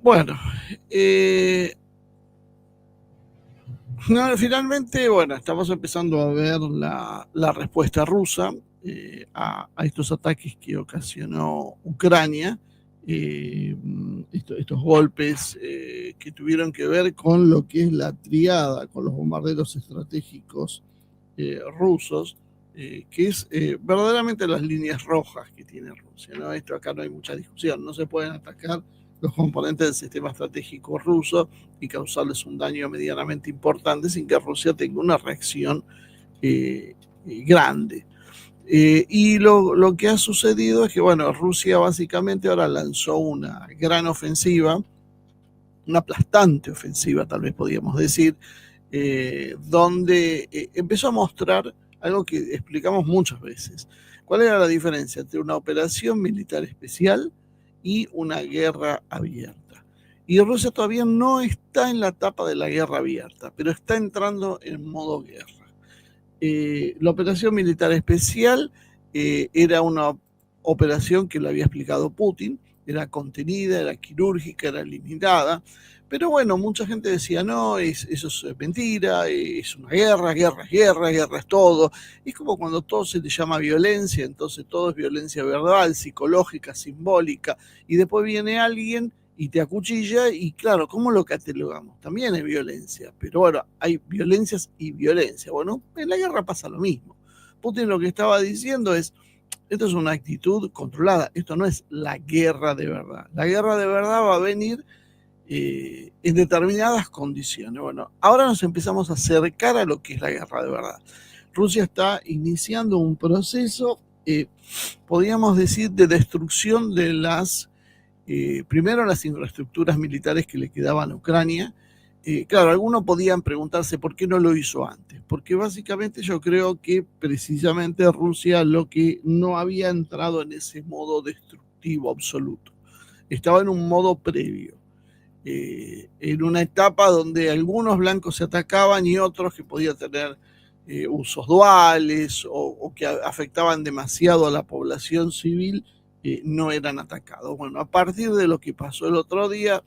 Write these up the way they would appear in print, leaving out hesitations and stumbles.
Bueno, eh, no, finalmente, bueno, estamos empezando a ver la respuesta rusa a estos ataques que ocasionó Ucrania, estos golpes que tuvieron que ver con lo que es la triada, con los bombarderos estratégicos rusos, que es verdaderamente las líneas rojas que tiene Rusia, ¿no? Esto acá no hay mucha discusión, no se pueden atacar los componentes del sistema estratégico ruso y causarles un daño medianamente importante sin que Rusia tenga una reacción grande. Y lo que ha sucedido es que, bueno, Rusia básicamente ahora lanzó una gran ofensiva, una aplastante ofensiva, tal vez podríamos decir, donde empezó a mostrar algo que explicamos muchas veces. ¿Cuál era la diferencia entre una operación militar especial y una guerra abierta? Y Rusia todavía no está en la etapa de la guerra abierta, pero está entrando en modo guerra. La operación militar especial era una operación que le había explicado Putin, era contenida, era quirúrgica, era limitada, pero bueno, mucha gente decía, no, eso es mentira, es una guerra, guerra es guerra, guerra es todo. Es como cuando todo se le llama violencia, entonces todo es violencia verbal, psicológica, simbólica, y después viene alguien y te acuchilla y claro, ¿cómo lo catalogamos? También es violencia, pero bueno, hay violencias y violencia. Bueno, en la guerra pasa lo mismo. Putin lo que estaba diciendo es, esto es una actitud controlada, esto no es la guerra de verdad. La guerra de verdad va a venir en determinadas condiciones. Bueno, ahora nos empezamos a acercar a lo que es la guerra de verdad. Rusia está iniciando un proceso, podríamos decir, de destrucción de primero las infraestructuras militares que le quedaban a Ucrania. Claro, algunos podían preguntarse por qué no lo hizo antes, porque básicamente yo creo que precisamente Rusia lo que no había entrado en ese modo destructivo absoluto, estaba en un modo previo, en una etapa donde algunos blancos se atacaban y otros que podían tener usos duales o que afectaban demasiado a la población civil no eran atacados. Bueno, a partir de lo que pasó el otro día,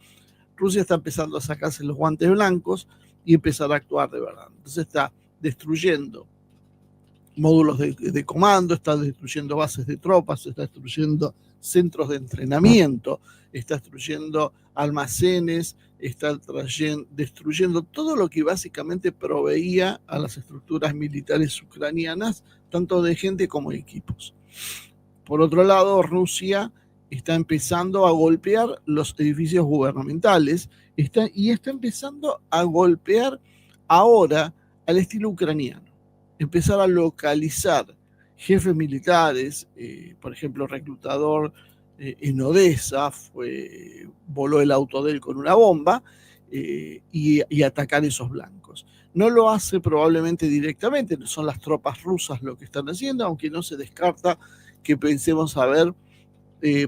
Rusia está empezando a sacarse los guantes blancos y empezar a actuar de verdad. Entonces está destruyendo módulos de comando, está destruyendo bases de tropas, está destruyendo centros de entrenamiento, está destruyendo almacenes, está destruyendo todo lo que básicamente proveía a las estructuras militares ucranianas, tanto de gente como de equipos. Por otro lado, Rusia está empezando a golpear los edificios gubernamentales y está empezando a golpear ahora al estilo ucraniano, empezar a localizar jefes militares, por ejemplo, reclutador en Odessa, voló el auto de él con una bomba y atacar esos blancos. No lo hace probablemente directamente, son las tropas rusas lo que están haciendo, aunque no se descarta que pensemos a ver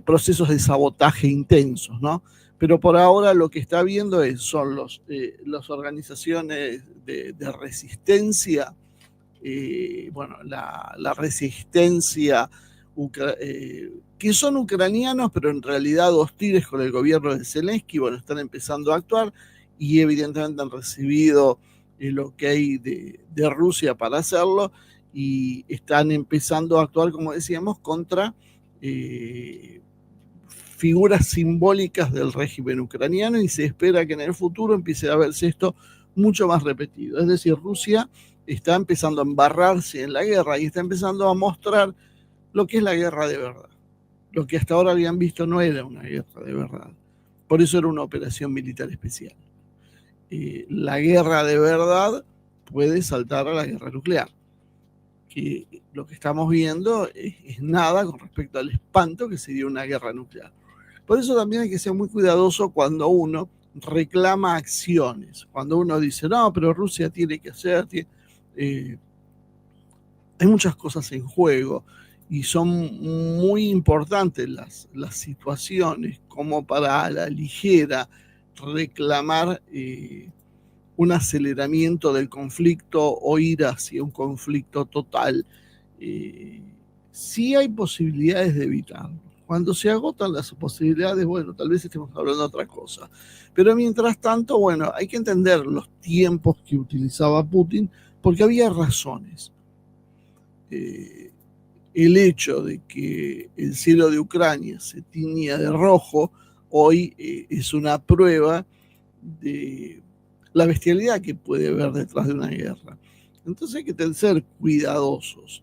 procesos de sabotaje intensos, ¿no? Pero por ahora lo que está viendo son las organizaciones de resistencia, bueno, la resistencia que son ucranianos, pero en realidad hostiles con el gobierno de Zelensky, bueno, están empezando a actuar y evidentemente han recibido el ok de Rusia para hacerlo y están empezando a actuar, como decíamos, contra figuras simbólicas del régimen ucraniano y se espera que en el futuro empiece a verse esto mucho más repetido. Es decir, Rusia está empezando a embarrarse en la guerra y está empezando a mostrar lo que es la guerra de verdad. Lo que hasta ahora habían visto no era una guerra de verdad. Por eso era una operación militar especial. La guerra de verdad puede saltar a la guerra nuclear. Que lo que estamos viendo es nada con respecto al espanto que sería una guerra nuclear. Por eso también hay que ser muy cuidadoso cuando uno reclama acciones, cuando uno dice, no, pero Rusia tiene que hacer, hay muchas cosas en juego y son muy importantes las situaciones como para a la ligera reclamar un aceleramiento del conflicto o ir hacia un conflicto total. Sí hay posibilidades de evitarlo. Cuando se agotan las posibilidades, bueno, tal vez estemos hablando de otra cosa. Pero mientras tanto, bueno, hay que entender los tiempos que utilizaba Putin, porque había razones. El hecho de que el cielo de Ucrania se tiña de rojo hoy es una prueba de la bestialidad que puede haber detrás de una guerra. Entonces hay que ser cuidadosos.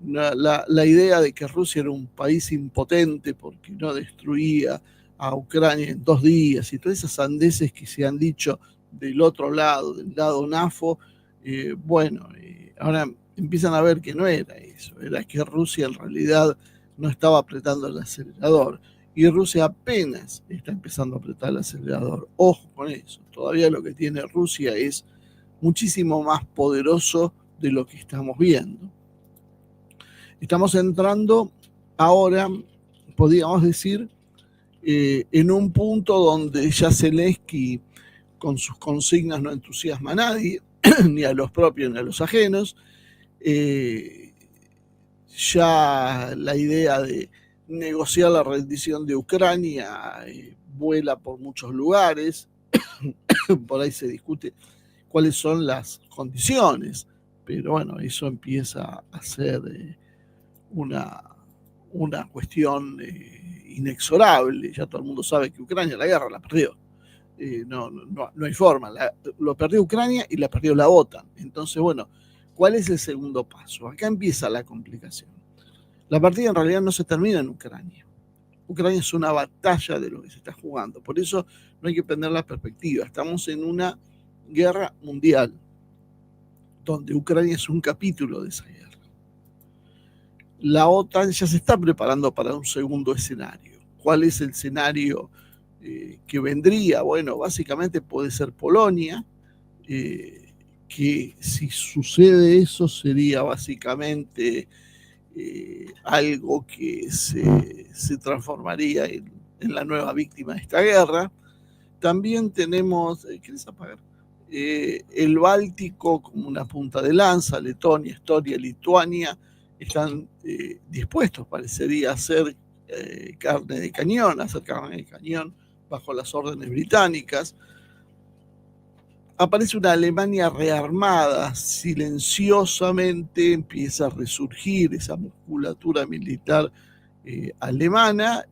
La idea de que Rusia era un país impotente porque no destruía a Ucrania en 2 días y todas esas sandeces que se han dicho del otro lado, del lado NAFO, ahora empiezan a ver que no era eso, era que Rusia en realidad no estaba apretando el acelerador y Rusia apenas está empezando a apretar el acelerador. Ojo con eso, todavía lo que tiene Rusia es muchísimo más poderoso de lo que estamos viendo. Estamos entrando ahora, podríamos decir, en un punto donde ya Zelensky con sus consignas no entusiasma a nadie, ni a los propios ni a los ajenos. Ya la idea de negociar la rendición de Ucrania vuela por muchos lugares, por ahí se discute cuáles son las condiciones, pero bueno, eso empieza a ser una cuestión inexorable. Ya todo el mundo sabe que Ucrania la guerra la perdió. No hay forma. Lo perdió Ucrania y la perdió la OTAN. Entonces, bueno, ¿cuál es el segundo paso? Acá empieza la complicación. La partida en realidad no se termina en Ucrania. Ucrania es una batalla de lo que se está jugando. Por eso no hay que perder la perspectiva. Estamos en una guerra mundial, donde Ucrania es un capítulo de esa guerra. La OTAN ya se está preparando para un segundo escenario. ¿Cuál es el escenario que vendría? Bueno, básicamente puede ser Polonia, que si sucede eso sería básicamente algo que se transformaría en la nueva víctima de esta guerra. También tenemos, ¿querés apagar? El Báltico como una punta de lanza, Letonia, Estonia, Lituania, están dispuestos, parecería, a hacer carne de cañón, bajo las órdenes británicas. Aparece una Alemania rearmada, silenciosamente empieza a resurgir esa musculatura militar alemana,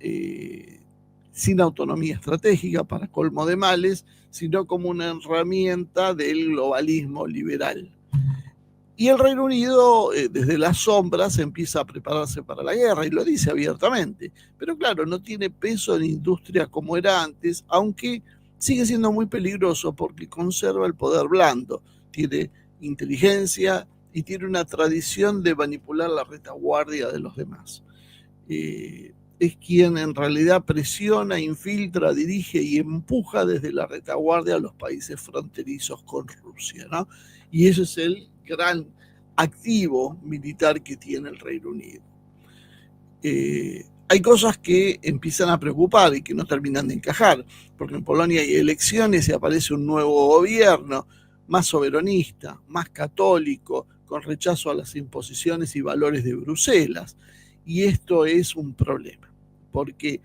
sin autonomía estratégica para colmo de males, sino como una herramienta del globalismo liberal. Y el Reino Unido, desde las sombras, empieza a prepararse para la guerra y lo dice abiertamente. Pero claro, no tiene peso en industria como era antes, aunque sigue siendo muy peligroso porque conserva el poder blando, tiene inteligencia y tiene una tradición de manipular la retaguardia de los demás. Es quien en realidad presiona, infiltra, dirige y empuja desde la retaguardia a los países fronterizos con Rusia, ¿no? Y ese es el gran activo militar que tiene el Reino Unido. Hay cosas que empiezan a preocupar y que no terminan de encajar, porque en Polonia hay elecciones y aparece un nuevo gobierno más soberanista, más católico, con rechazo a las imposiciones y valores de Bruselas. Y esto es un problema, porque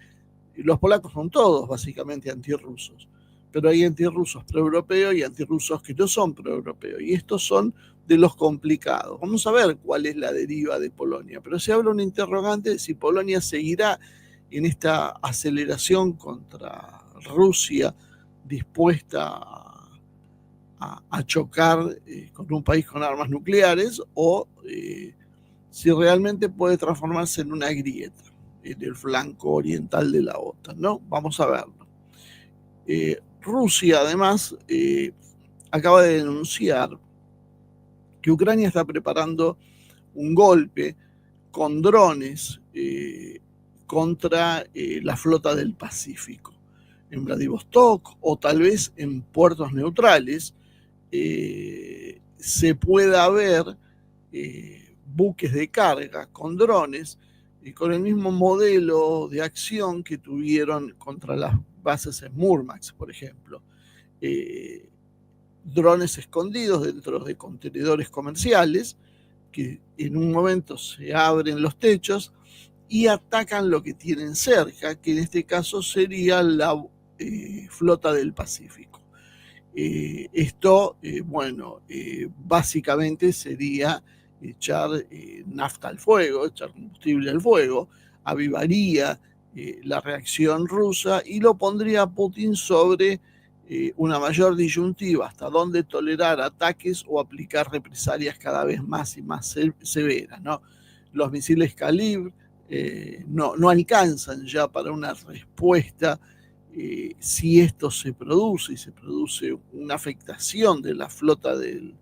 los polacos son todos básicamente antirrusos, pero hay antirrusos proeuropeos y antirrusos que no son proeuropeos, y estos son de los complicados. Vamos a ver cuál es la deriva de Polonia, pero se habla un interrogante de si Polonia seguirá en esta aceleración contra Rusia, dispuesta a chocar con un país con armas nucleares, o si realmente puede transformarse en una grieta en el flanco oriental de la OTAN, ¿no? Vamos a verlo. Rusia, además, acaba de denunciar que Ucrania está preparando un golpe con drones contra la flota del Pacífico, en Vladivostok o tal vez en puertos neutrales. Se pueda ver buques de carga con drones y con el mismo modelo de acción que tuvieron contra las bases en Murmansk, por ejemplo. Drones escondidos dentro de contenedores comerciales que en un momento se abren los techos y atacan lo que tienen cerca, que en este caso sería la flota del Pacífico. Esto, básicamente sería echar nafta al fuego, echar combustible al fuego, avivaría la reacción rusa y lo pondría a Putin sobre una mayor disyuntiva, hasta dónde tolerar ataques o aplicar represalias cada vez más y más severas, ¿no? Los misiles Kalibr no alcanzan ya para una respuesta. Si esto se produce y se produce una afectación de la flota del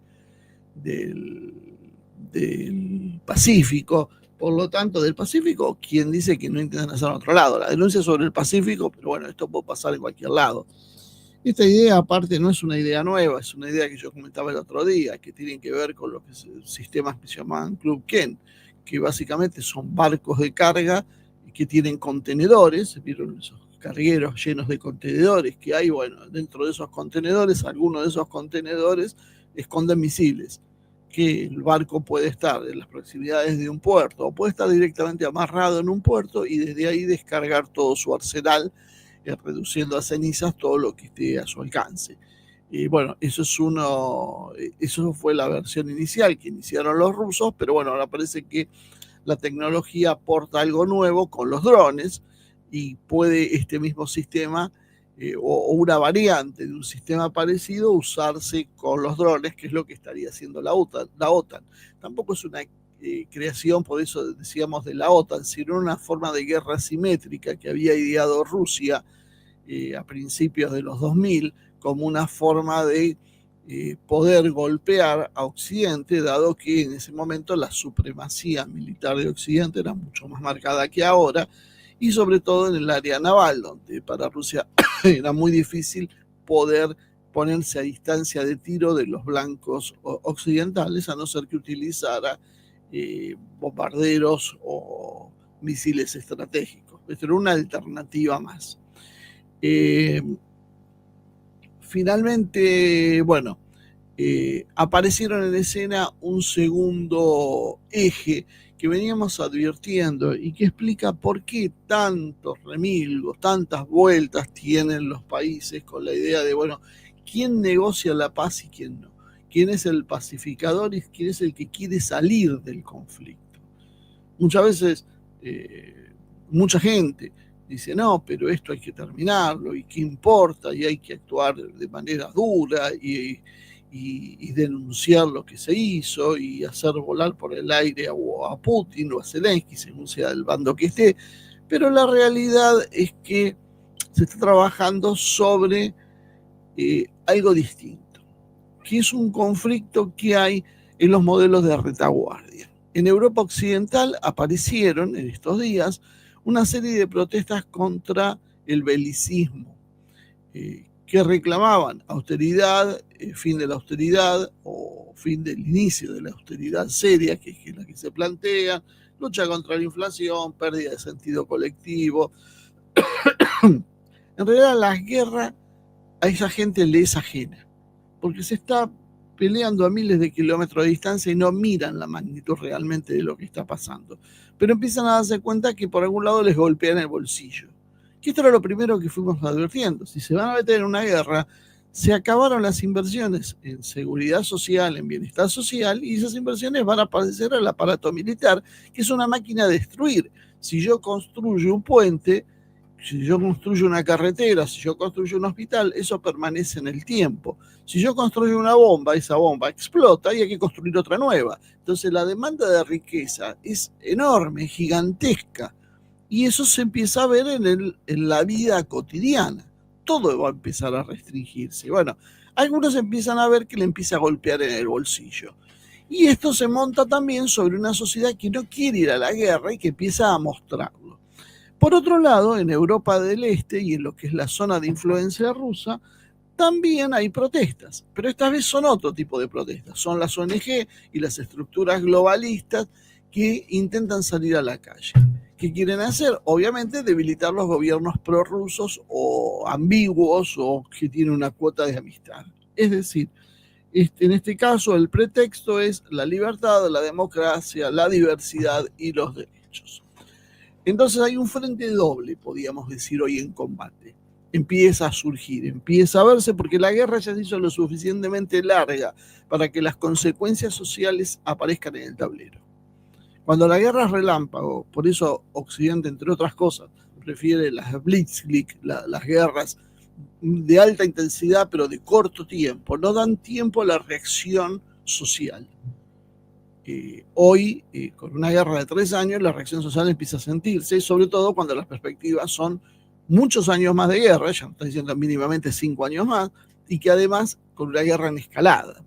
Pacífico, por lo tanto, del Pacífico, quien dice que no intentan hacer a otro lado. La denuncia sobre el Pacífico, pero bueno, esto puede pasar en cualquier lado. Esta idea, aparte, no es una idea nueva, es una idea que yo comentaba el otro día, que tiene que ver con los sistemas que se llaman Club Ken, que básicamente son barcos de carga que tienen contenedores, ¿vieron esos cargueros llenos de contenedores que hay? Bueno, dentro de esos contenedores, algunos de esos contenedores esconden misiles, que el barco puede estar en las proximidades de un puerto o puede estar directamente amarrado en un puerto y desde ahí descargar todo su arsenal, reduciendo a cenizas todo lo que esté a su alcance. Bueno, eso fue la versión inicial que iniciaron los rusos, pero bueno, ahora parece que la tecnología aporta algo nuevo con los drones y puede este mismo sistema o una variante de un sistema parecido usarse con los drones, que es lo que estaría haciendo la OTAN. Tampoco es una creación, por eso decíamos, de la OTAN, sino una forma de guerra asimétrica que había ideado Rusia a principios de los 2000 como una forma de poder golpear a Occidente, dado que en ese momento la supremacía militar de Occidente era mucho más marcada que ahora, y sobre todo en el área naval, donde para Rusia era muy difícil poder ponerse a distancia de tiro de los blancos occidentales, a no ser que utilizara bombarderos o misiles estratégicos. Esto era una alternativa más. Finalmente, bueno, aparecieron en escena un segundo eje que veníamos advirtiendo y que explica por qué tantos remilgos, tantas vueltas tienen los países con la idea de, bueno, quién negocia la paz y quién no, quién es el pacificador y quién es el que quiere salir del conflicto. Muchas veces, mucha gente dice, no, pero esto hay que terminarlo, y qué importa, y hay que actuar de manera dura, y denunciar lo que se hizo, y hacer volar por el aire a Putin o a Zelensky, según sea el bando que esté. Pero la realidad es que se está trabajando sobre algo distinto, que es un conflicto que hay en los modelos de retaguardia. En Europa Occidental aparecieron en estos días una serie de protestas contra el belicismo, que reclamaban austeridad, fin de la austeridad o fin del inicio de la austeridad seria, que es la que se plantea, lucha contra la inflación, pérdida de sentido colectivo. En realidad la guerra a esa gente le es ajena, porque se está peleando a miles de kilómetros de distancia y no miran la magnitud realmente de lo que está pasando. Pero empiezan a darse cuenta que por algún lado les golpean el bolsillo. Que esto era lo primero que fuimos advirtiendo. Si se van a meter en una guerra, se acabaron las inversiones en seguridad social, en bienestar social, y esas inversiones van a padecer al aparato militar, que es una máquina de destruir. Si yo construyo un puente, si yo construyo una carretera, si yo construyo un hospital, eso permanece en el tiempo. Si yo construyo una bomba, esa bomba explota y hay que construir otra nueva. Entonces la demanda de riqueza es enorme, gigantesca. Y eso se empieza a ver en la vida cotidiana. Todo va a empezar a restringirse. Bueno, algunos empiezan a ver que le empieza a golpear en el bolsillo. Y esto se monta también sobre una sociedad que no quiere ir a la guerra y que empieza a mostrarlo. Por otro lado, en Europa del Este y en lo que es la zona de influencia rusa, también hay protestas, pero esta vez son otro tipo de protestas. Son las ONG y las estructuras globalistas que intentan salir a la calle. ¿Qué quieren hacer? Obviamente debilitar los gobiernos prorrusos o ambiguos o que tienen una cuota de amistad. Es decir, en este caso el pretexto es la libertad, la democracia, la diversidad y los derechos. Entonces hay un frente doble, podríamos decir, hoy en combate. Empieza a surgir, empieza a verse, porque la guerra ya se hizo lo suficientemente larga para que las consecuencias sociales aparezcan en el tablero. Cuando la guerra es relámpago, por eso Occidente, entre otras cosas, prefiere las Blitzkrieg, las guerras de alta intensidad pero de corto tiempo, no dan tiempo a la reacción social. Hoy, con una guerra de 3 años, la reacción social empieza a sentirse, sobre todo cuando las perspectivas son muchos años más de guerra, ya estoy diciendo mínimamente 5 años más, y que además con una guerra en escalada.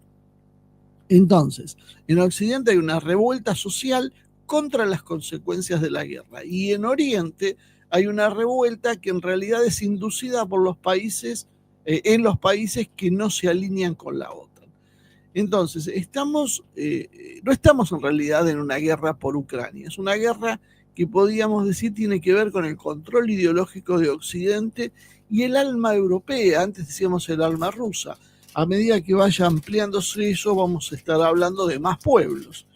Entonces, en Occidente hay una revuelta social contra las consecuencias de la guerra, y en Oriente hay una revuelta que en realidad es inducida por los países, en los países que no se alinean con la OTAN. Entonces, no estamos en realidad en una guerra por Ucrania, es una guerra que podríamos decir tiene que ver con el control ideológico de Occidente y el alma europea, antes decíamos el alma rusa. A medida que vaya ampliándose eso, vamos a estar hablando de más pueblos.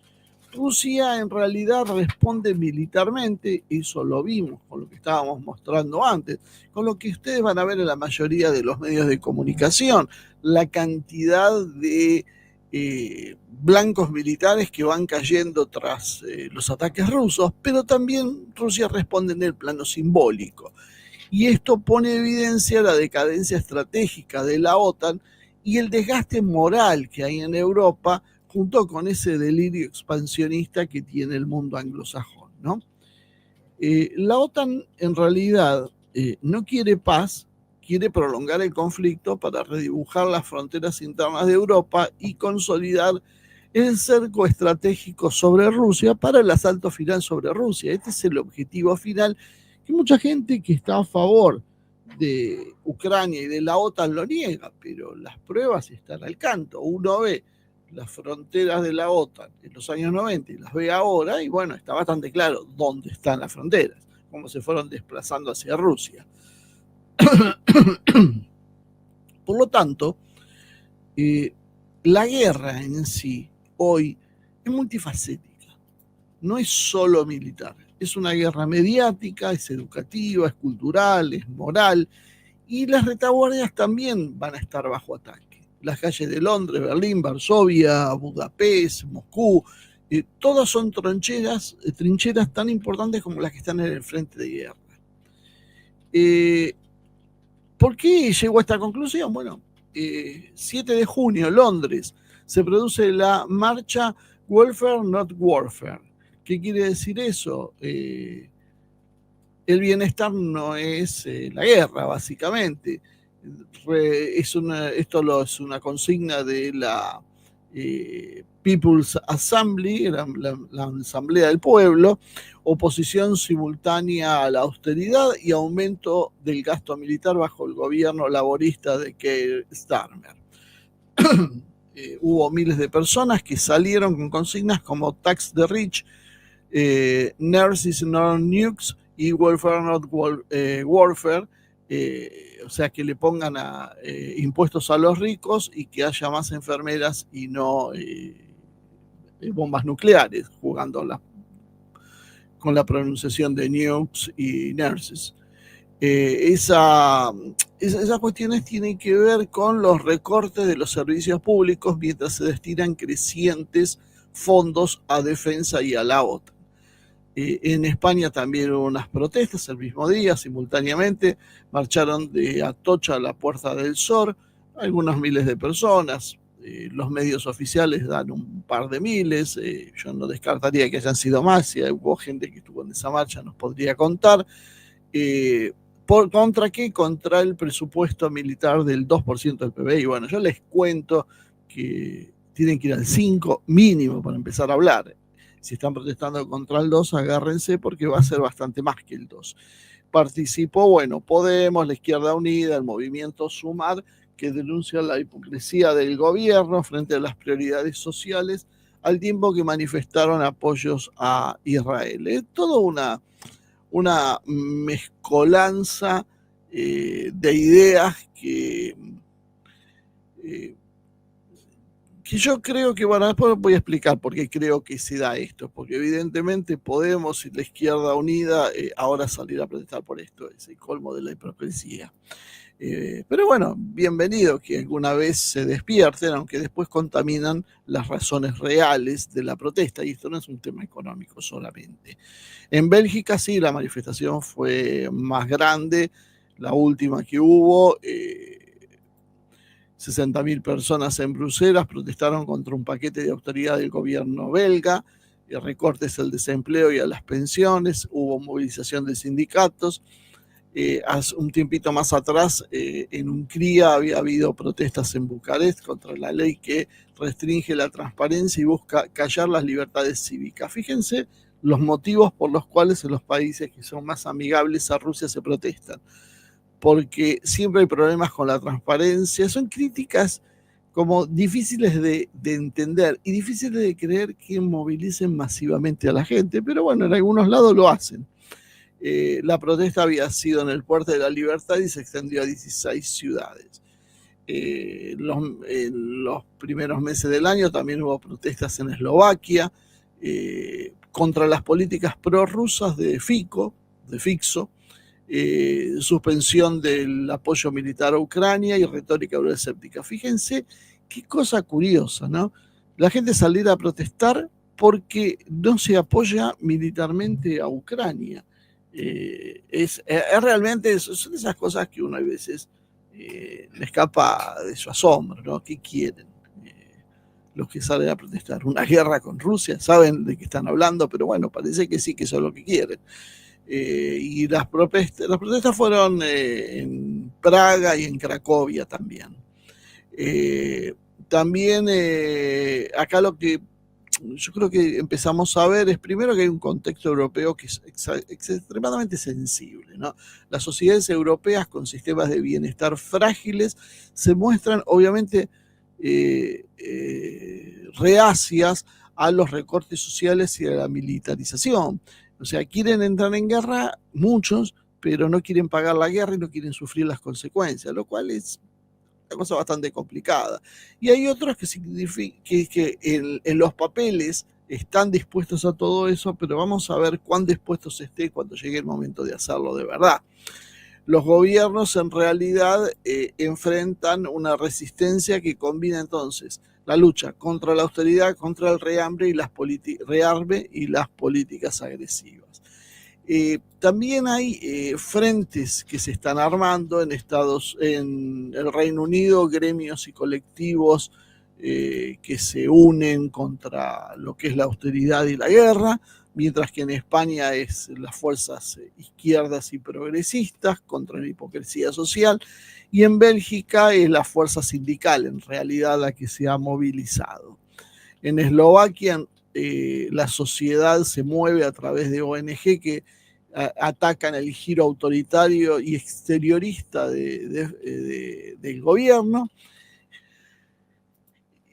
Rusia en realidad responde militarmente, eso lo vimos con lo que estábamos mostrando antes, con lo que ustedes van a ver en la mayoría de los medios de comunicación, la cantidad de blancos militares que van cayendo tras los ataques rusos, pero también Rusia responde en el plano simbólico. Y esto pone en evidencia la decadencia estratégica de la OTAN y el desgaste moral que hay en Europa junto con ese delirio expansionista que tiene el mundo anglosajón, ¿no? La OTAN en realidad no quiere paz, quiere prolongar el conflicto para redibujar las fronteras internas de Europa y consolidar el cerco estratégico sobre Rusia para el asalto final sobre Rusia. Este es el objetivo final que mucha gente que está a favor de Ucrania y de la OTAN lo niega, pero las pruebas están al canto. Uno ve las fronteras de la OTAN en los años 90 y las ve ahora y bueno, está bastante claro dónde están las fronteras, cómo se fueron desplazando hacia Rusia. Por lo tanto, la guerra en sí hoy es multifacética, no es solo militar, es una guerra mediática, es educativa, es cultural, es moral, y las retaguardias también van a estar bajo ataque. Las calles de Londres, Berlín, Varsovia, Budapest, Moscú, todas son trincheras tan importantes como las que están en el frente de guerra. ¿Por qué llegó a esta conclusión? Bueno, 7 de junio, Londres, se produce la marcha Welfare Not Warfare. ¿Qué quiere decir eso? El bienestar no es la guerra, básicamente. Esto es una consigna de la People's Assembly, la Asamblea del Pueblo, oposición simultánea a la austeridad y aumento del gasto militar bajo el gobierno laborista de Keir Starmer. Hubo miles de personas que salieron con consignas como Tax the Rich, Nurses Not Nukes y Welfare Not Warfare, o sea, que le pongan impuestos a los ricos y que haya más enfermeras y no bombas nucleares, jugando con la pronunciación de nukes y nurses. Esas cuestiones tienen que ver con los recortes de los servicios públicos mientras se destinan crecientes fondos a defensa y a la OTAN. En España también hubo unas protestas el mismo día, simultáneamente marcharon de Atocha a la Puerta del Sol, algunos miles de personas. Los medios oficiales dan un par de miles, yo no descartaría que hayan sido más, si hubo gente que estuvo en esa marcha nos podría contar. ¿Contra qué? Contra el presupuesto militar del 2% del PBI. Bueno, yo les cuento que tienen que ir al 5 mínimo para empezar a hablar. Si están protestando contra el 2, agárrense porque va a ser bastante más que el 2. Participó, bueno, Podemos, la Izquierda Unida, el movimiento Sumar, que denuncia la hipocresía del gobierno frente a las prioridades sociales, al tiempo que manifestaron apoyos a Israel. Es toda una mezcolanza de ideas que que yo creo que, bueno, después voy a explicar por qué creo que se da esto, porque evidentemente Podemos y la izquierda unida ahora salir a protestar por esto, es el colmo de la hipocresía. Pero bueno, bienvenido que alguna vez se despierten, aunque después contaminan las razones reales de la protesta, y esto no es un tema económico solamente. En Bélgica sí, la manifestación fue más grande, la última que hubo, 60.000 personas en Bruselas protestaron contra un paquete de austeridad del gobierno belga, recortes al desempleo y a las pensiones, hubo movilización de sindicatos. Hace un tiempito más atrás, en Hungría había habido protestas en Bucarest contra la ley que restringe la transparencia y busca callar las libertades cívicas. Fíjense los motivos por los cuales en los países que son más amigables a Rusia se protestan, porque siempre hay problemas con la transparencia, son críticas como difíciles de entender y difíciles de creer que movilicen masivamente a la gente, pero bueno, en algunos lados lo hacen. La protesta había sido en el Puerto de la Libertad y se extendió a 16 ciudades. En los primeros meses del año también hubo protestas en Eslovaquia contra las políticas prorrusas de Fico, de Fixo, suspensión del apoyo militar a Ucrania y retórica euroescéptica. Fíjense qué cosa curiosa, ¿no? La gente salir a protestar porque no se apoya militarmente a Ucrania. Realmente son esas cosas que uno a veces le escapa de su asombro, ¿no? ¿Qué quieren los que salen a protestar? ¿Una guerra con Rusia? Saben de qué están hablando, pero bueno, parece que sí, que eso es lo que quieren. Y las protestas fueron en Praga y en Cracovia también. También acá lo que yo creo que empezamos a ver es primero que hay un contexto europeo que es extremadamente sensible, ¿no? Las sociedades europeas con sistemas de bienestar frágiles se muestran obviamente reacias a los recortes sociales y a la militarización. O sea, quieren entrar en guerra muchos, pero no quieren pagar la guerra y no quieren sufrir las consecuencias, lo cual es una cosa bastante complicada. Y hay otros que significan que en los papeles están dispuestos a todo eso, pero vamos a ver cuán dispuestos esté cuando llegue el momento de hacerlo de verdad. Los gobiernos en realidad enfrentan una resistencia que combina entonces la lucha contra la austeridad, contra el rearme y las políticas agresivas. También hay frentes que se están armando en el Reino Unido, gremios y colectivos que se unen contra lo que es la austeridad y la guerra, mientras que en España es las fuerzas izquierdas y progresistas contra la hipocresía social, y en Bélgica es la fuerza sindical en realidad la que se ha movilizado. En Eslovaquia la sociedad se mueve a través de ONG que atacan el giro autoritario y exteriorista del gobierno.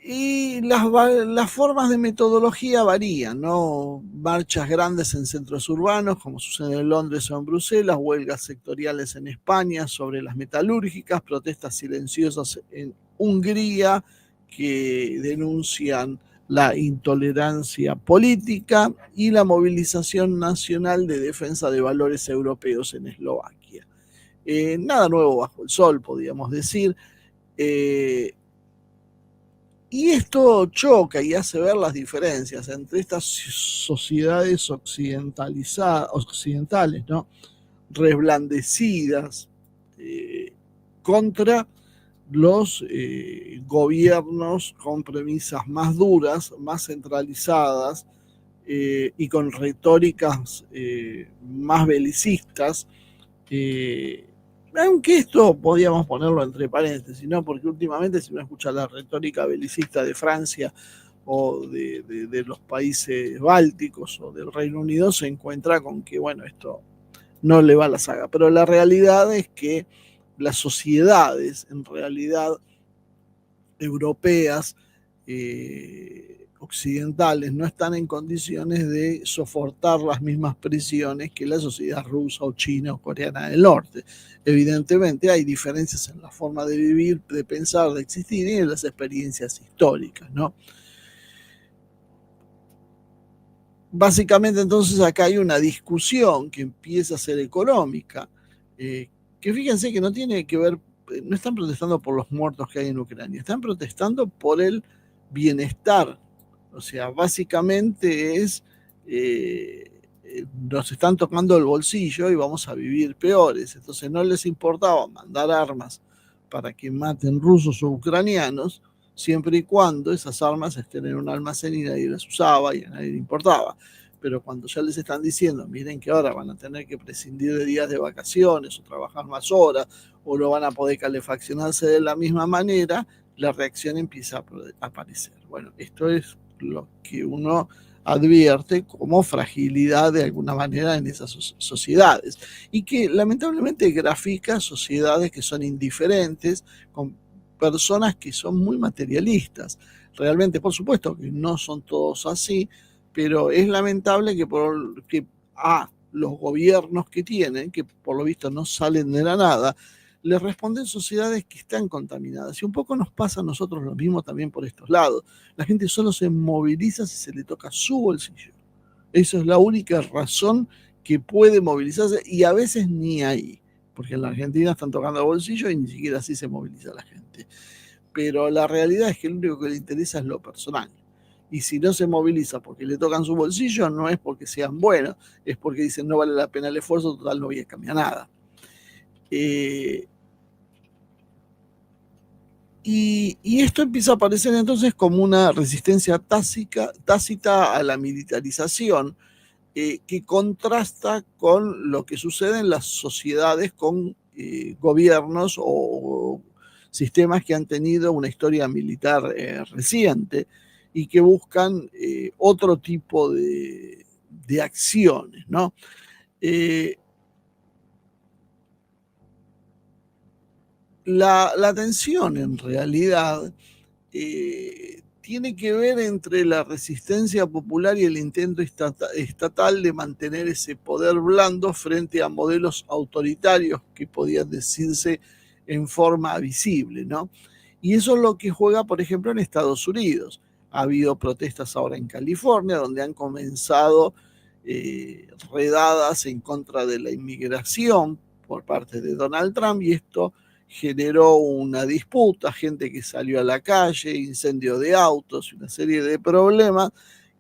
Y las formas de metodología varían, ¿no? Marchas grandes en centros urbanos, como sucede en Londres o en Bruselas, huelgas sectoriales en España sobre las metalúrgicas, protestas silenciosas en Hungría que denuncian la intolerancia política y la movilización nacional de defensa de valores europeos en Eslovaquia. Nada nuevo bajo el sol, podríamos decir. Y esto choca y hace ver las diferencias entre estas sociedades occidentales, ¿no? Reblandecidas contra los gobiernos con premisas más duras, más centralizadas y con retóricas más belicistas. Aunque esto podíamos ponerlo entre paréntesis, ¿no? Porque últimamente si uno escucha la retórica belicista de Francia o de los países bálticos o del Reino Unido, se encuentra con que, bueno, esto no le va a la saga. Pero la realidad es que las sociedades, en realidad, europeas, occidentales no están en condiciones de soportar las mismas presiones que la sociedad rusa o china o coreana del norte. Evidentemente hay diferencias en la forma de vivir, de pensar, de existir y en las experiencias históricas, ¿no? Básicamente entonces acá hay una discusión que empieza a ser económica, que fíjense que no tiene que ver, no están protestando por los muertos que hay en Ucrania, están protestando por el bienestar. O sea, básicamente es, nos están tocando el bolsillo y vamos a vivir peores. Entonces no les importaba mandar armas para que maten rusos o ucranianos, siempre y cuando esas armas estén en un almacén y nadie las usaba y a nadie le importaba. Pero cuando ya les están diciendo, miren que ahora van a tener que prescindir de días de vacaciones o trabajar más horas o no van a poder calefaccionarse de la misma manera, la reacción empieza a aparecer. Bueno, esto es lo que uno advierte como fragilidad de alguna manera en esas sociedades y que lamentablemente grafica sociedades que son indiferentes, con personas que son muy materialistas. Realmente, por supuesto que no son todos así, pero es lamentable que los gobiernos que tienen, que por lo visto no salen de la nada, les responden sociedades que están contaminadas. Y un poco nos pasa a nosotros lo mismo también por estos lados. La gente solo se moviliza si se le toca su bolsillo. Esa es la única razón que puede movilizarse y a veces ni ahí, porque en la Argentina están tocando el bolsillo y ni siquiera así se moviliza la gente. Pero la realidad es que lo único que le interesa es lo personal. Y si no se moviliza porque le tocan su bolsillo, no es porque sean buenos, es porque dicen no vale la pena el esfuerzo, total no voy a cambiar nada. Y esto empieza a aparecer entonces como una resistencia tácita a la militarización, que contrasta con lo que sucede en las sociedades con gobiernos o sistemas que han tenido una historia militar reciente y que buscan otro tipo de acciones, ¿no? La tensión en realidad tiene que ver entre la resistencia popular y el intento estatal de mantener ese poder blando frente a modelos autoritarios que podían decirse en forma visible, ¿no? Y eso es lo que juega, por ejemplo, en Estados Unidos. Ha habido protestas ahora en California, donde han comenzado redadas en contra de la inmigración por parte de Donald Trump, y esto generó una disputa, gente que salió a la calle, incendio de autos, una serie de problemas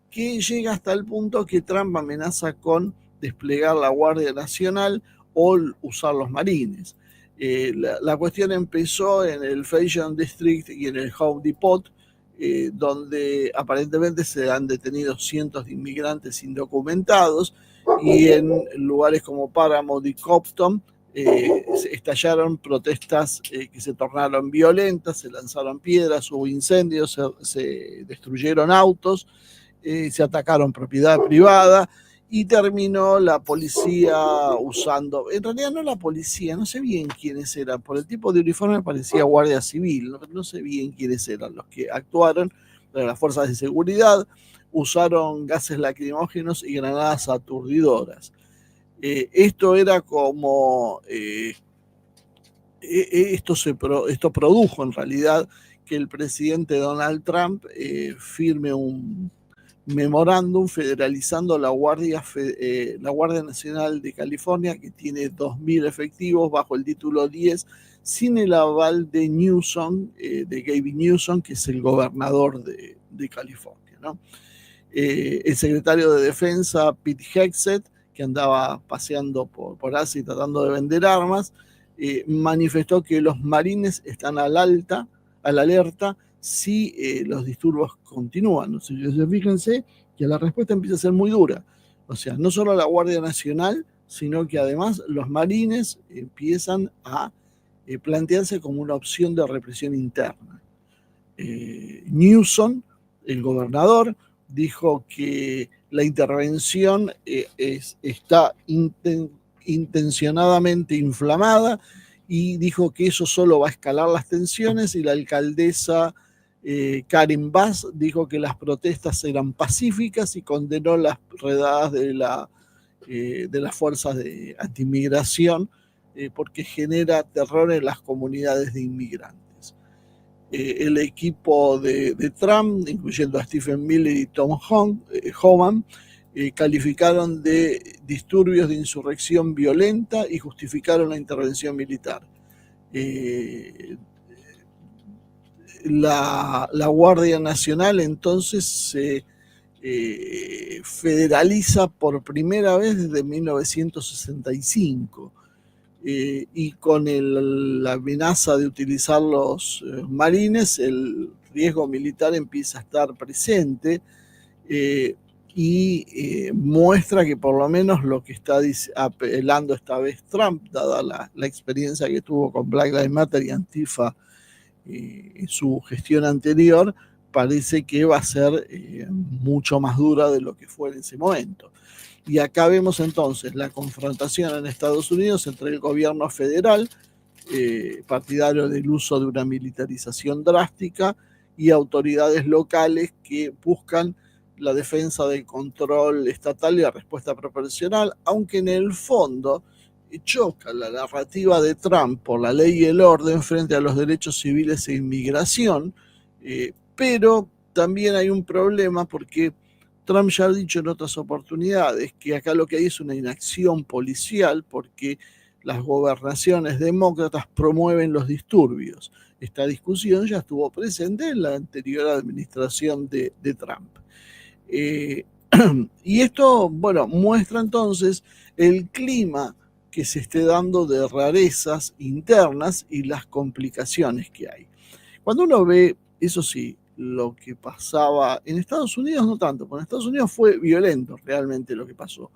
que llega hasta el punto que Trump amenaza con desplegar la Guardia Nacional o usar los marines. La cuestión empezó en el Fashion District y en el Home Depot, donde aparentemente se han detenido cientos de inmigrantes indocumentados, y en lugares como Paramount y Compton estallaron protestas que se tornaron violentas, se lanzaron piedras, hubo incendios, se destruyeron autos, se atacaron propiedad privada y terminó la policía usando, en realidad no la policía, no sé bien quiénes eran, por el tipo de uniforme parecía guardia civil, no sé bien quiénes eran los que actuaron, pero las fuerzas de seguridad usaron gases lacrimógenos y granadas aturdidoras. Esto era como, esto produjo en realidad que el presidente Donald Trump firme un memorándum federalizando la Guardia Nacional de California, que tiene 2.000 efectivos bajo el título 10, sin el aval de Newsom, de Gavin Newsom, que es el gobernador de California, ¿no? El secretario de Defensa, Pete Hegseth, que andaba paseando por Asia y tratando de vender armas, manifestó que los marines están al alerta si los disturbios continúan. O sea, fíjense que la respuesta empieza a ser muy dura. O sea, no solo la Guardia Nacional, sino que además los marines empiezan a plantearse como una opción de represión interna. Newsom, el gobernador, dijo que la intervención está intencionadamente inflamada y dijo que eso solo va a escalar las tensiones, y la alcaldesa Karen Bass dijo que las protestas eran pacíficas y condenó las redadas de las fuerzas de antimigración porque genera terror en las comunidades de inmigrantes. El equipo de Trump, incluyendo a Stephen Miller y Tom Homan, calificaron de disturbios de insurrección violenta y justificaron la intervención militar. La Guardia Nacional entonces se federaliza por primera vez desde 1965 y con la amenaza de utilizar los marines, el riesgo militar empieza a estar presente y muestra que por lo menos lo que está apelando esta vez Trump, dada la experiencia que tuvo con Black Lives Matter y Antifa en su gestión anterior, parece que va a ser mucho más dura de lo que fue en ese momento. Y acá vemos entonces la confrontación en Estados Unidos entre el gobierno federal, partidario del uso de una militarización drástica, y autoridades locales que buscan la defensa del control estatal y la respuesta proporcional, aunque en el fondo choca la narrativa de Trump por la ley y el orden frente a los derechos civiles e inmigración, pero también hay un problema porque Trump ya ha dicho en otras oportunidades que acá lo que hay es una inacción policial porque las gobernaciones demócratas promueven los disturbios. Esta discusión ya estuvo presente en la anterior administración de Trump. Y esto, bueno, muestra entonces el clima que se esté dando de rarezas internas y las complicaciones que hay. Cuando uno ve, eso sí, lo que pasaba en Estados Unidos, no tanto, porque en Estados Unidos fue violento realmente lo que pasó,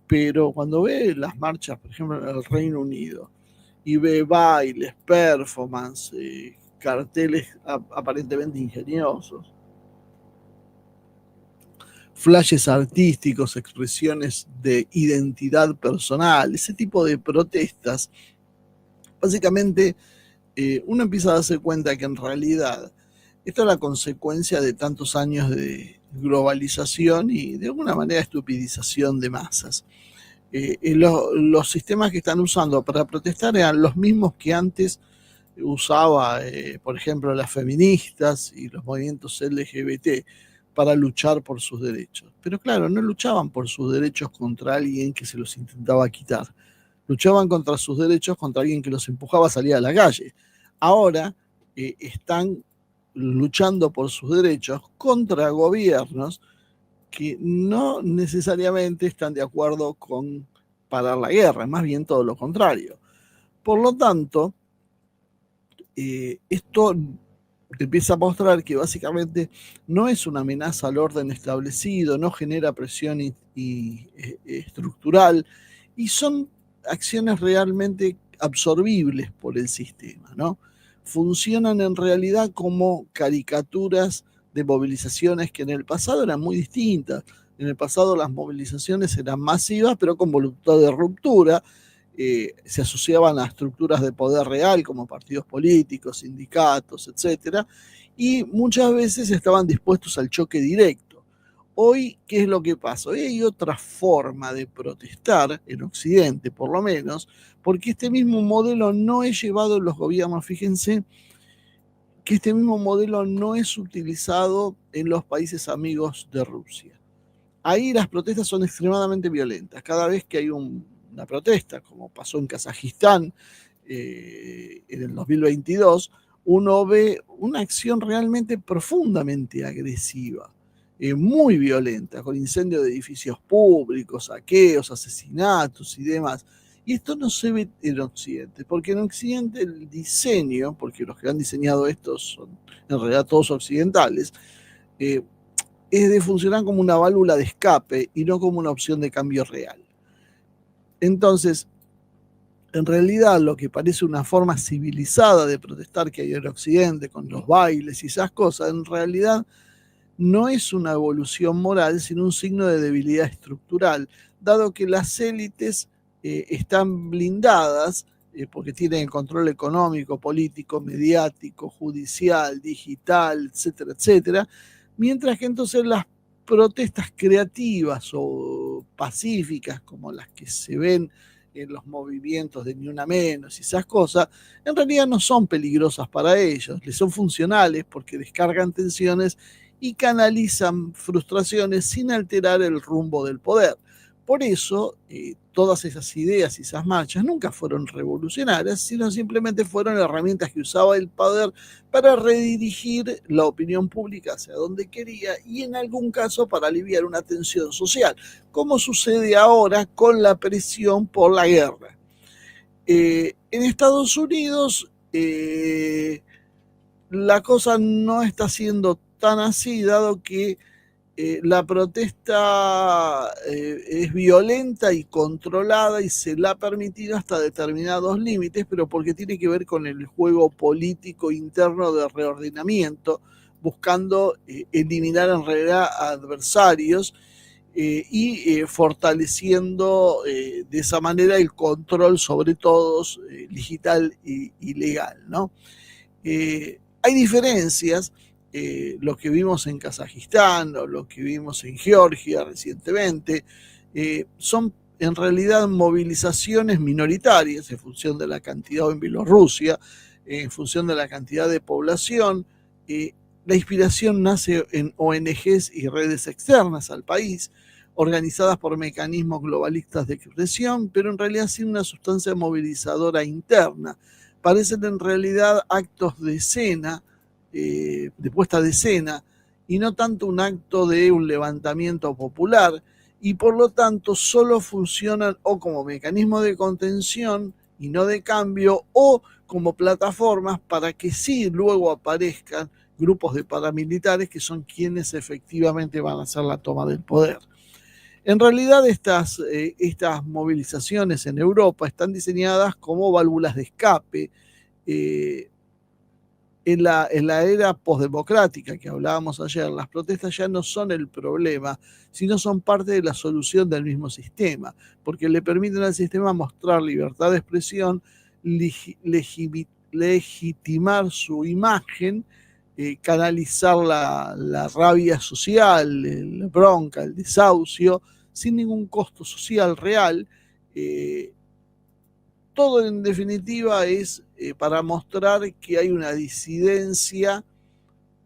pero cuando ve las marchas, por ejemplo, en el Reino Unido, y ve bailes, performance, carteles aparentemente ingeniosos, flashes artísticos, expresiones de identidad personal, ese tipo de protestas, básicamente uno empieza a darse cuenta que en realidad esto es la consecuencia de tantos años de globalización y de alguna manera estupidización de masas. Los sistemas que están usando para protestar eran los mismos que antes usaba, por ejemplo, las feministas y los movimientos LGBT para luchar por sus derechos. Pero claro, no luchaban por sus derechos contra alguien que se los intentaba quitar. Luchaban contra sus derechos contra alguien que los empujaba a salir a la calle. Ahora están luchando por sus derechos contra gobiernos que no necesariamente están de acuerdo con parar la guerra, más bien todo lo contrario. Por lo tanto, esto empieza a mostrar que básicamente no es una amenaza al orden establecido, no genera presión estructural, y son acciones realmente absorbibles por el sistema, ¿no? Funcionan en realidad como caricaturas de movilizaciones que en el pasado eran muy distintas. En el pasado las movilizaciones eran masivas, pero con voluntad de ruptura, se asociaban a estructuras de poder real como partidos políticos, sindicatos, etcétera, y muchas veces estaban dispuestos al choque directo. Hoy, ¿qué es lo que pasa? Hoy hay otra forma de protestar, en Occidente por lo menos, porque este mismo modelo no es llevado en los gobiernos. Fíjense que este mismo modelo no es utilizado en los países amigos de Rusia. Ahí las protestas son extremadamente violentas. Cada vez que hay una protesta, como pasó en Kazajistán en el 2022, uno ve una acción realmente profundamente agresiva, muy violenta, con incendio de edificios públicos, saqueos, asesinatos y demás. Y esto no se ve en Occidente, porque en Occidente el diseño, porque los que han diseñado esto son en realidad todos occidentales, es de funcionar como una válvula de escape y no como una opción de cambio real. Entonces, en realidad lo que parece una forma civilizada de protestar que hay en Occidente con los bailes y esas cosas, en realidad no es una evolución moral, sino un signo de debilidad estructural, dado que las élites están blindadas porque tienen el control económico, político, mediático, judicial, digital, etcétera, etcétera, mientras que entonces las protestas creativas o pacíficas, como las que se ven en los movimientos de Ni Una Menos y esas cosas, en realidad no son peligrosas para ellos, les son funcionales porque descargan tensiones y canalizan frustraciones sin alterar el rumbo del poder. Por eso, todas esas ideas y esas marchas nunca fueron revolucionarias, sino simplemente fueron herramientas que usaba el poder para redirigir la opinión pública hacia donde quería y en algún caso para aliviar una tensión social, como sucede ahora con la presión por la guerra. En Estados Unidos la cosa no está siendo tan así, dado que la protesta es violenta y controlada y se la ha permitido hasta determinados límites, pero porque tiene que ver con el juego político interno de reordenamiento, buscando eliminar en realidad a adversarios y fortaleciendo de esa manera el control sobre todos, digital y legal, ¿no? Hay diferencias, lo que vimos en Kazajistán o lo que vimos en Georgia recientemente, son en realidad movilizaciones minoritarias en función de la cantidad, o en Bielorrusia, en función de la cantidad de población. La inspiración nace en ONGs y redes externas al país, organizadas por mecanismos globalistas de presión, pero en realidad sin una sustancia movilizadora interna. Parecen en realidad actos de escena, de puesta de escena, y no tanto un acto de un levantamiento popular, y por lo tanto solo funcionan o como mecanismo de contención y no de cambio, o como plataformas para que sí luego aparezcan grupos de paramilitares que son quienes efectivamente van a hacer la toma del poder. En realidad estas movilizaciones en Europa están diseñadas como válvulas de escape. En la era postdemocrática que hablábamos ayer, las protestas ya no son el problema, sino son parte de la solución del mismo sistema, porque le permiten al sistema mostrar libertad de expresión, legitimar su imagen, canalizar la rabia social, la bronca, el desahucio, sin ningún costo social real. Todo en definitiva es para mostrar que hay una disidencia,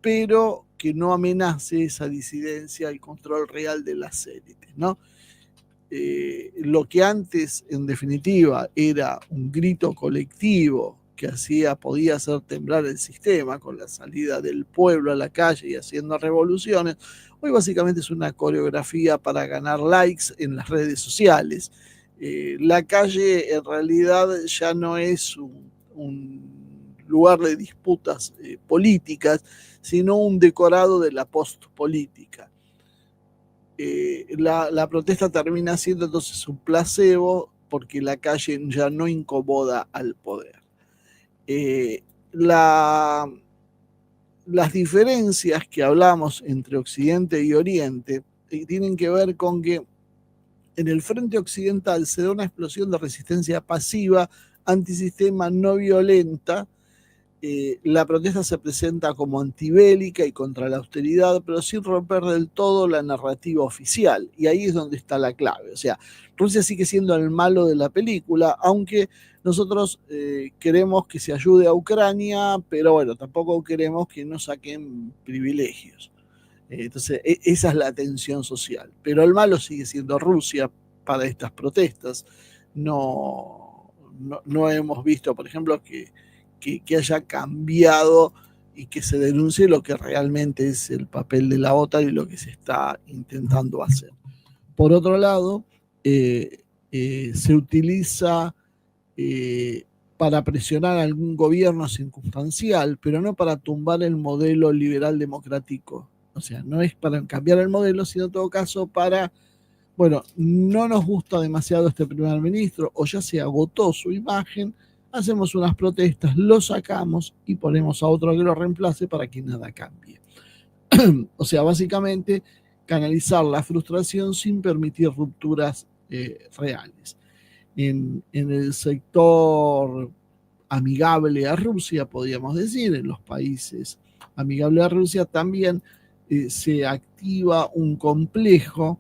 pero que no amenace esa disidencia el control real de las élites, ¿no? Lo que antes, en definitiva, era un grito colectivo que podía hacer temblar el sistema con la salida del pueblo a la calle y haciendo revoluciones, hoy básicamente es una coreografía para ganar likes en las redes sociales. La calle en realidad ya no es un lugar de disputas políticas, sino un decorado de la postpolítica. La protesta termina siendo entonces un placebo porque la calle ya no incomoda al poder. Las diferencias que hablamos entre Occidente y Oriente tienen que ver con que en el frente occidental se da una explosión de resistencia pasiva, antisistema, no violenta. La protesta se presenta como antibélica y contra la austeridad, pero sin romper del todo la narrativa oficial. Y ahí es donde está la clave. O sea, Rusia sigue siendo el malo de la película, aunque nosotros queremos que se ayude a Ucrania, pero bueno, tampoco queremos que nos saquen privilegios. Entonces, esa es la tensión social. Pero el malo sigue siendo Rusia para estas protestas. No hemos visto, por ejemplo, que haya cambiado y que se denuncie lo que realmente es el papel de la OTAN y lo que se está intentando hacer. Por otro lado, se utiliza para presionar a algún gobierno circunstancial, pero no para tumbar el modelo liberal democrático. O sea, no es para cambiar el modelo, sino en todo caso para, bueno, no nos gusta demasiado este primer ministro o ya se agotó su imagen, hacemos unas protestas, lo sacamos y ponemos a otro que lo reemplace para que nada cambie. O sea, básicamente canalizar la frustración sin permitir rupturas reales. en el sector amigable a Rusia, podríamos decir, en los países amigables a Rusia también se activa un complejo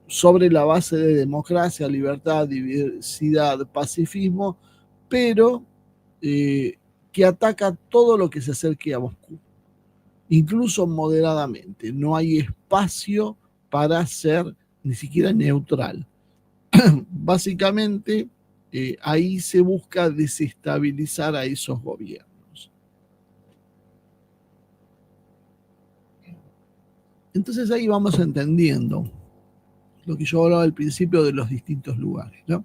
sobre la base de democracia, libertad, diversidad, pacifismo, pero que ataca todo lo que se acerque a Moscú, incluso moderadamente. No hay espacio para ser ni siquiera neutral. Básicamente, ahí se busca desestabilizar a esos gobiernos. Entonces ahí vamos entendiendo lo que yo hablaba al principio de los distintos lugares, ¿no?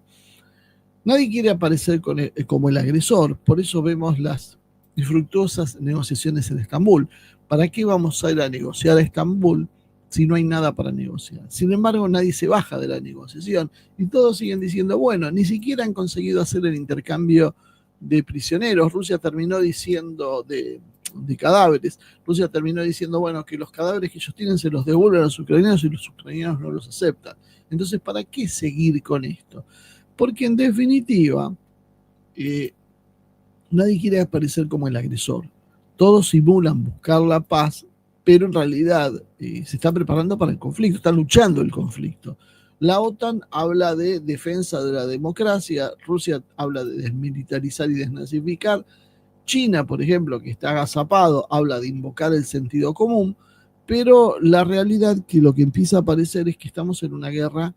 Nadie quiere aparecer como el agresor, por eso vemos las infructuosas negociaciones en Estambul. ¿Para qué vamos a ir a negociar a Estambul si no hay nada para negociar? Sin embargo, nadie se baja de la negociación y todos siguen diciendo, bueno, ni siquiera han conseguido hacer el intercambio de prisioneros. Rusia terminó diciendo de cadáveres. Rusia terminó diciendo, bueno, que los cadáveres que ellos tienen se los devuelven a los ucranianos y los ucranianos no los aceptan. Entonces, ¿para qué seguir con esto? Porque en definitiva, nadie quiere aparecer como el agresor. Todos simulan buscar la paz, pero en realidad se están preparando para el conflicto, están luchando el conflicto. La OTAN habla de defensa de la democracia, Rusia habla de desmilitarizar y desnazificar, China, por ejemplo, que está agazapado, habla de invocar el sentido común, pero la realidad que lo que empieza a aparecer es que estamos en una guerra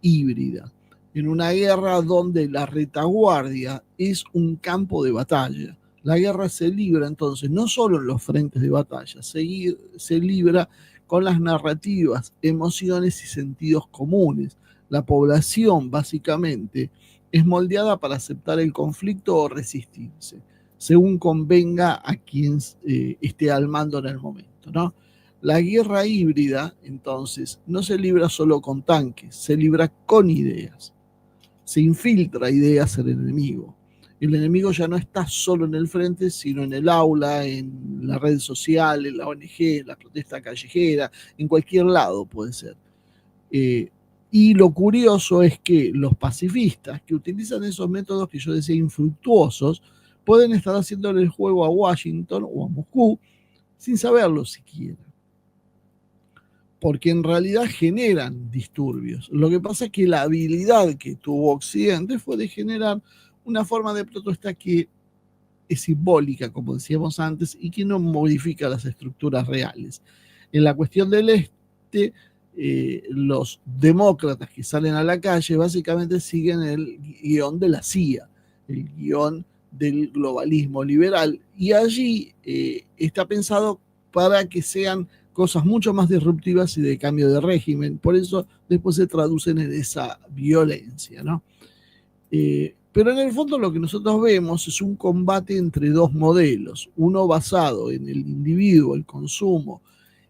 híbrida, en una guerra donde la retaguardia es un campo de batalla. La guerra se libra entonces no solo en los frentes de batalla, se libra con las narrativas, emociones y sentidos comunes. La población básicamente es moldeada para aceptar el conflicto o resistirse, según convenga a quien esté al mando en el momento, ¿no? La guerra híbrida, entonces, no se libra solo con tanques, se libra con ideas. Se infiltra ideas en el enemigo. El enemigo ya no está solo en el frente, sino en el aula, en la red social, en la ONG, en la protesta callejera, en cualquier lado puede ser. Y lo curioso es que los pacifistas que utilizan esos métodos que yo decía infructuosos, pueden estar haciéndole el juego a Washington o a Moscú sin saberlo siquiera, porque en realidad generan disturbios. Lo que pasa es que la habilidad que tuvo Occidente fue de generar una forma de protesta que es simbólica, como decíamos antes, y que no modifica las estructuras reales. En la cuestión del este, los demócratas que salen a la calle básicamente siguen el guión de la CIA, el guión del globalismo liberal, y allí está pensado para que sean cosas mucho más disruptivas y de cambio de régimen. Por eso después se traducen en esa violencia, ¿no? Pero en el fondo lo que nosotros vemos es un combate entre dos modelos, uno basado en el individuo, el consumo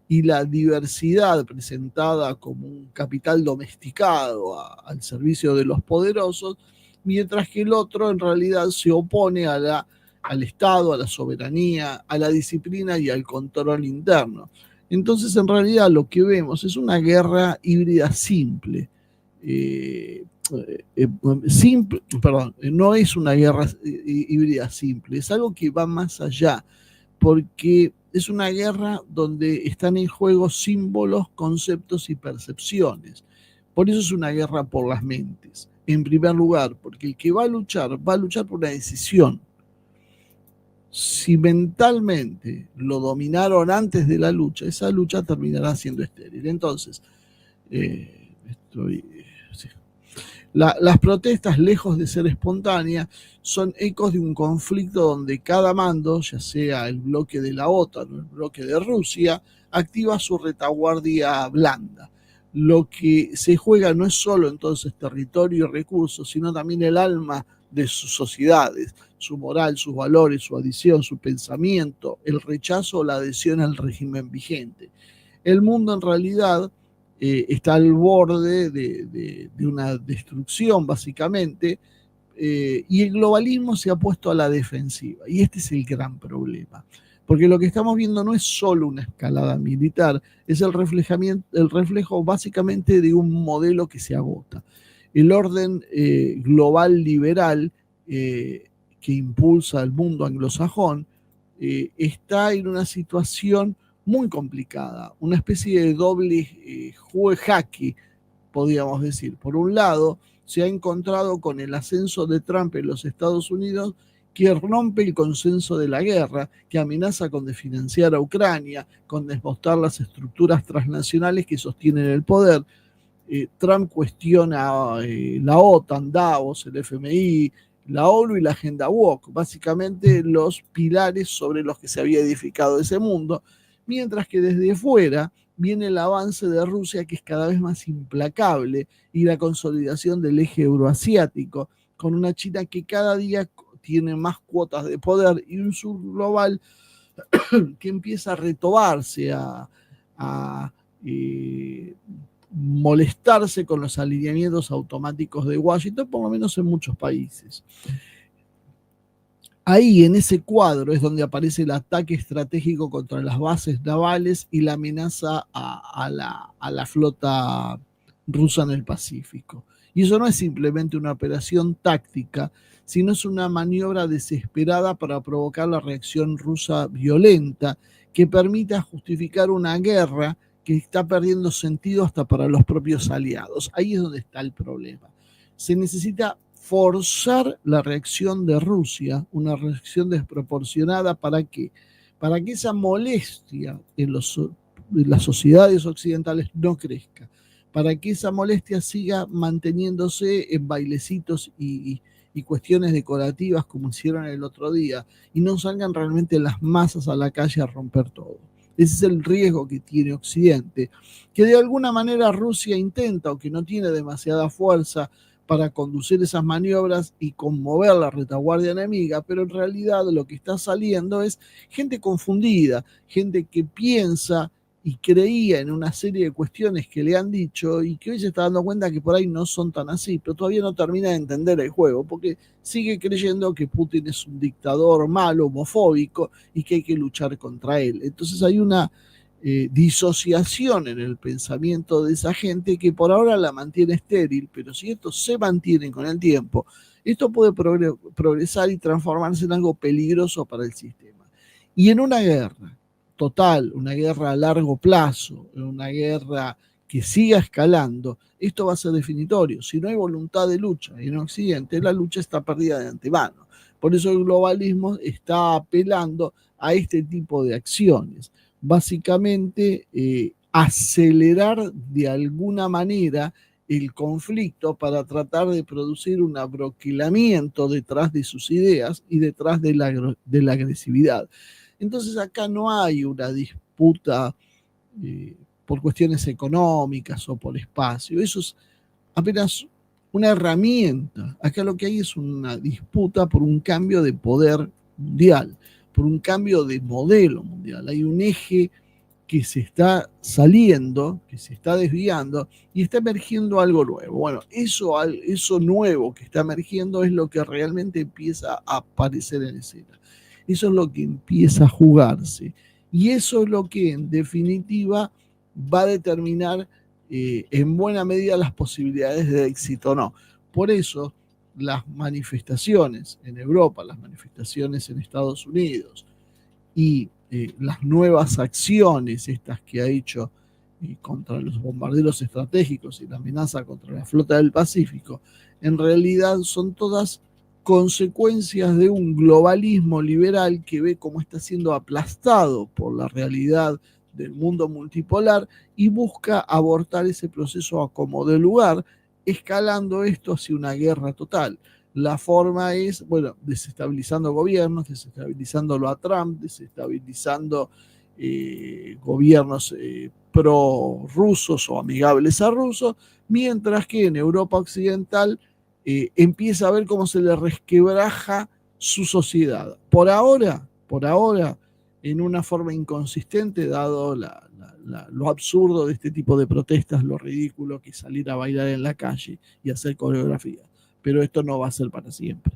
y la diversidad presentada como un capital domesticado al servicio de los poderosos, mientras que el otro en realidad se opone al Estado, a la soberanía, a la disciplina y al control interno. Entonces, en realidad lo que vemos es una guerra híbrida simple. No es una guerra híbrida simple, es algo que va más allá, porque es una guerra donde están en juego símbolos, conceptos y percepciones. Por eso es una guerra por las mentes, en primer lugar, porque el que va a luchar por una decisión. Si mentalmente lo dominaron antes de la lucha, esa lucha terminará siendo estéril. Entonces, las protestas, lejos de ser espontáneas, son ecos de un conflicto donde cada mando, ya sea el bloque de la OTAN o el bloque de Rusia, activa su retaguardia blanda. Lo que se juega no es solo entonces territorio y recursos, sino también el alma de sus sociedades, su moral, sus valores, su adhesión, su pensamiento, el rechazo o la adhesión al régimen vigente. El mundo en realidad está al borde de una destrucción básicamente, y el globalismo se ha puesto a la defensiva, y este es el gran problema, porque lo que estamos viendo no es solo una escalada militar, es el reflejo básicamente de un modelo que se agota. el orden global liberal que impulsa el mundo anglosajón está en una situación muy complicada, una especie de doble jaque, podríamos decir. Por un lado, se ha encontrado con el ascenso de Trump en los Estados Unidos, que rompe el consenso de la guerra, que amenaza con desfinanciar a Ucrania, con desbostar las estructuras transnacionales que sostienen el poder. Trump cuestiona la OTAN, Davos, el FMI, la ONU y la agenda woke, básicamente los pilares sobre los que se había edificado ese mundo, mientras que desde fuera viene el avance de Rusia, que es cada vez más implacable, y la consolidación del eje euroasiático, con una China que cada día tiene más cuotas de poder y un sur global que empieza a retobarse, a molestarse con los alineamientos automáticos de Washington, por lo menos en muchos países. Ahí, en ese cuadro, es donde aparece el ataque estratégico contra las bases navales y la amenaza a la flota rusa en el Pacífico. Y eso no es simplemente una operación táctica, sino es una maniobra desesperada para provocar la reacción rusa violenta que permita justificar una guerra que está perdiendo sentido hasta para los propios aliados. Ahí es donde está el problema. Se necesita forzar la reacción de Rusia, una reacción desproporcionada. ¿Para qué? Para que esa molestia en las sociedades occidentales no crezca, para que esa molestia siga manteniéndose en bailecitos y cuestiones decorativas como hicieron el otro día, y no salgan realmente las masas a la calle a romper todo. Ese es el riesgo que tiene Occidente, que de alguna manera Rusia intenta, aunque no tiene demasiada fuerza para conducir esas maniobras y conmover la retaguardia enemiga, pero en realidad lo que está saliendo es gente confundida, gente que piensa y creía en una serie de cuestiones que le han dicho y que hoy se está dando cuenta que por ahí no son tan así, pero todavía no termina de entender el juego, porque sigue creyendo que Putin es un dictador malo, homofóbico, y que hay que luchar contra él. Entonces hay una disociación en el pensamiento de esa gente que por ahora la mantiene estéril, pero si esto se mantiene con el tiempo, esto puede progresar y transformarse en algo peligroso para el sistema. Y en una guerra total, una guerra a largo plazo, una guerra que siga escalando, esto va a ser definitorio. Si no hay voluntad de lucha en Occidente, la lucha está perdida de antemano. Por eso el globalismo está apelando a este tipo de acciones. Básicamente, acelerar de alguna manera el conflicto para tratar de producir un abroquelamiento detrás de sus ideas y detrás de la agresividad. Entonces acá no hay una disputa por cuestiones económicas o por espacio. Eso es apenas una herramienta. Acá lo que hay es una disputa por un cambio de poder mundial, por un cambio de modelo mundial. Hay un eje que se está saliendo, que se está desviando y está emergiendo algo nuevo. Bueno, eso nuevo que está emergiendo es lo que realmente empieza a aparecer en escena. Eso es lo que empieza a jugarse. Y eso es lo que, en definitiva, va a determinar en buena medida las posibilidades de éxito o no. Por eso, las manifestaciones en Europa, las manifestaciones en Estados Unidos y las nuevas acciones, estas que ha hecho contra los bombarderos estratégicos y la amenaza contra la flota del Pacífico, en realidad son todas consecuencias de un globalismo liberal que ve cómo está siendo aplastado por la realidad del mundo multipolar y busca abortar ese proceso a como de lugar, escalando esto hacia una guerra total. La forma es, bueno, desestabilizando gobiernos, desestabilizándolo a Trump, desestabilizando gobiernos pro-rusos o amigables a rusos, mientras que en Europa Occidental empieza a ver cómo se le resquebraja su sociedad. Por ahora, en una forma inconsistente, dado lo absurdo de este tipo de protestas, lo ridículo que es salir a bailar en la calle y hacer coreografía. Pero esto no va a ser para siempre.